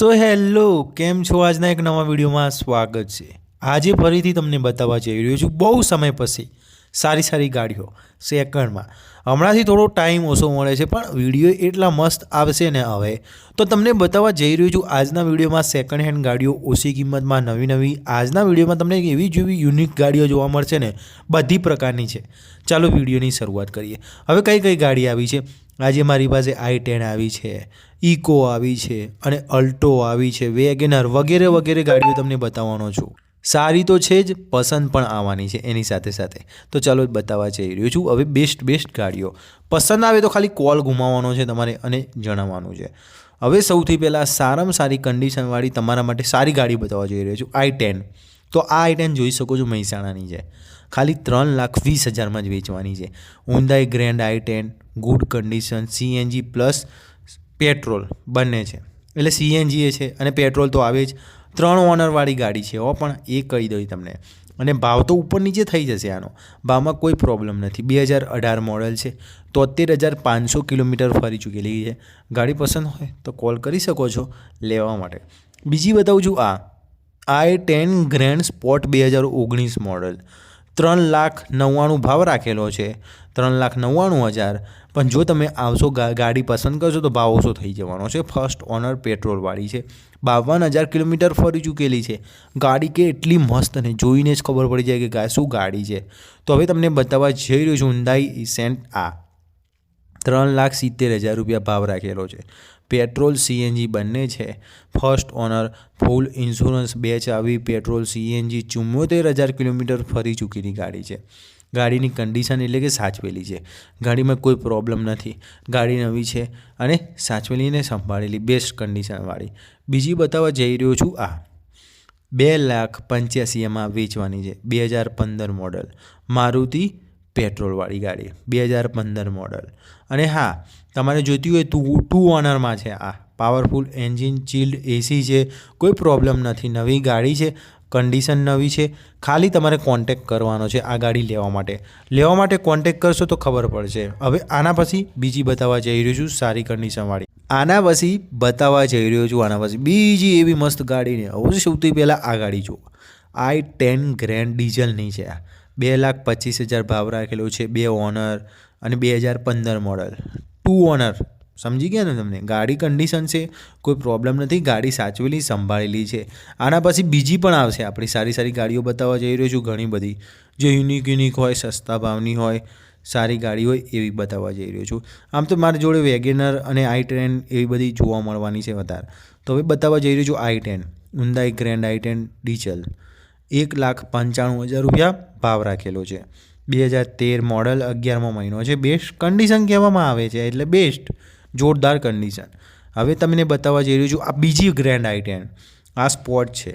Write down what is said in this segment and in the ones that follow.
So hello, કેમ છો? આજના એક નવા વિડીયોમાં સ્વાગત છે। આજે ફરીથી તમને બતાવવા જઈ રહ્યો છું બહુ સમય પછી સારી ગાડીઓ સેકન્ડમાં। હમણાંથી થોડો ટાઈમ ઓછો મળે છે પણ વિડીયો એટલા મસ્ત આવશે ને હવે તો તમને બતાવવા જઈ રહ્યો છું। આજના વિડીયોમાં સેકન્ડ હેન્ડ ગાડીઓ ઓછી કિંમતમાં નવી આજના વિડીયોમાં તમને એવી જેવી યુનિક ગાડીઓ જોવા મળશે ને, બધી પ્રકારની છે। ચાલો વિડીયોની શરૂઆત કરીએ। હવે કઈ ગાડી આવી છે? આજે મારી પાસે i10 આવી છે, ઇકો આવી છે અને અલ્ટો આવી છે, વેગેનર વગેરે ગાડીઓ તમને બતાવવાનો છું। સારી તો છે જ, પસંદ પણ આવવાની છે એની સાથે સાથે। તો ચાલો બતાવવા જઈ રહ્યો છું હવે બેસ્ટ ગાડીઓ। પસંદ આવે તો ખાલી કોલ ઘુમાવવાનો છે તમારે અને જણાવવાનું છે। હવે સૌથી પહેલાં સારામાં સારી કન્ડિશનવાળી તમારા માટે સારી ગાડી બતાવવા જઈ રહ્યો છું, i10। તો આ i10 જોઈ શકો છો, મહેસાણાની છે, ખાલી 3,20,000માં જ વેચવાની છે। Hyundai grand i10 good condition, CNG plus petrol બંને છે, એટલે સીએનજી એ છે અને પેટ્રોલ તો આવે જ। 3 ઓનરવાળી ગાડી છે પણ એ કહી દઉં તમને, અને ભાવ તો ઉપર નીચે થઈ જશે આનો, ભાવમાં કોઈ પ્રોબ્લેમ નથી। 2018 મોડલ છે, 73,500 કિલોમીટર ફરી ચૂકેલી છે। ગાડી પસંદ હોય તો કોલ કરી શકો છો લેવા માટે। બીજી બતાવું છું, આ i10 ગ્રેન્ડ સ્પોર્ટ 2019 મોડલ, 3,99,000 ભાવ રાખેલો છે, 3,99,000। પણ જો તમે આવશો ગાડી પસંદ કરશો તો ભાવ ઓછો થઈ જવાનો છે। ફર્સ્ટ ઓનર પેટ્રોલવાળી છે, 52,000 કિલોમીટર ફરી ચૂકેલી છે। ગાડી કે એટલી મસ્ત ને જોઈને જ ખબર પડી જાય કે શું ગાડી છે। તો હવે તમને બતાવવા જઈ રહ્યો છું Hyundai Accent। આ 3,70,000 રૂપિયા ભાવ રાખેલો છે, પેટ્રોલ સીએનજી બંને છે, ફર્સ્ટ ઓનર, ફૂલ ઇન્સ્યોરન્સ, 2 ચાવી, પેટ્રોલ સીએનજી, 74,000 કિલોમીટર ફરી ચૂકેલી ગાડી છે। ગાડીની કન્ડિશન એટલે કે સાચવેલી છે, ગાડીમાં કોઈ પ્રોબ્લેમ નથી, ગાડી નવી છે અને સાચવેલીને સંભાળેલી બેસ્ટ કન્ડિશનવાળી। બીજી બતાવવા જઈ રહ્યો છું, આ 2,85,000માં વેચવાની છે, 2015 મોડલ, મારુતિ પેટ્રોલવાળી ગાડી, 2015 મોડલ। અને હા, તમારે જોઈતી હોય ટુ ઓનરમાં છે, આ પાવરફુલ એન્જિન, ચિલ્ડ એસી છે, કોઈ પ્રોબ્લેમ નથી, નવી ગાડી છે, કન્ડિશન નવી છે। ખાલી તમારે કોન્ટેક કરવાનો છે આ ગાડી લેવા માટે કોન્ટેક કરશો તો ખબર પડશે। હવે આના પછી બીજી બતાવવા જઈ રહ્યો છું સારી કન્ડિશનવાળી, બીજી એવી મસ્ત ગાડીને। હવે સૌથી પહેલાં આ ગાડી જુઓ, i10 ગ્રેન્ડ ડીઝલની છે, 2,25,000 ભાવ રાખેલો છે, 2 ઓનર અને 2015 મોડલ, 2 ઓનર। સમજી ગયા ને તમને? ગાડી કન્ડિશન છે, કોઈ પ્રોબ્લેમ નથી, ગાડી સાચવેલી સંભાળેલી છે। આના પછી બીજી પણ આવશે, આપણી સારી ગાડીઓ બતાવવા જઈ રહ્યો છું, ઘણી બધી જે યુનિક હોય, સસ્તા ભાવની હોય, સારી ગાડી હોય એવી બતાવવા જઈ રહ્યો છું। આમ તો મારી જોડે વેગેનર અને i10 એવી બધી જોવા મળવાની છે વધારે। તો હવે બતાવવા જઈ રહ્યો છું i10 Hyundai grand i10 diesel, 1,95,000 રૂપિયા ભાવ રાખેલો છે, 2013 મોડલ, 11મો મહિનો છે, બેસ્ટ કન્ડિશન કહેવામાં આવે છે, એટલે બેસ્ટ જોરદાર કન્ડિશન। હવે તમને બતાવવા જઈ રહ્યો છું આ બીજી ગ્રેન્ડ i10, આ સ્પોર્ટ છે,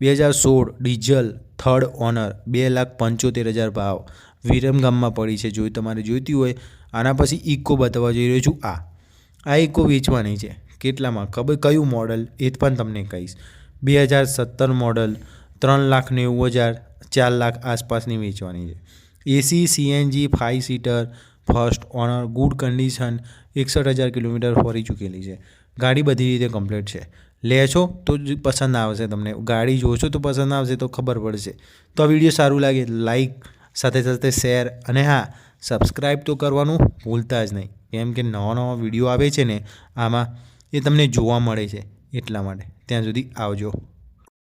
2016 ડીઝલ, 3rd ઓનર, 2,75,000 ભાવ, વિરમગામમાં પડી છે, જો તમારે જોઈતી હોય। આના પછી ઇકો બતાવવા જઈ રહ્યો છું, આ ઇકો વેચવાની છે, કેટલામાં ખબર? કયું મોડલ એ પણ તમને કહીશ, 2017 મોડલ, 3,90,000, 4 લાખ આસપાસની વેચવાની છે। AC, CNG, 5 seater, first owner, good condition, 61,000 kilometre ફરી ચૂકેલી છે। ગાડી બધી રીતે કમ્પ્લીટ છે, લેશો તો જ પસંદ આવશે તમને, ગાડી જોશો તો પસંદ આવશે તો ખબર પડશે। તો આ વિડીયો સારું લાગે લાઈક, સાથે શેર, અને હા, સબસ્ક્રાઈબ તો કરવાનું ભૂલતા જ નહીં, કેમ કે નવા વિડીયો આવે છે ને આમાં, એ તમને જોવા મળે છે એટલા માટે। ત્યાં સુધી આવજો।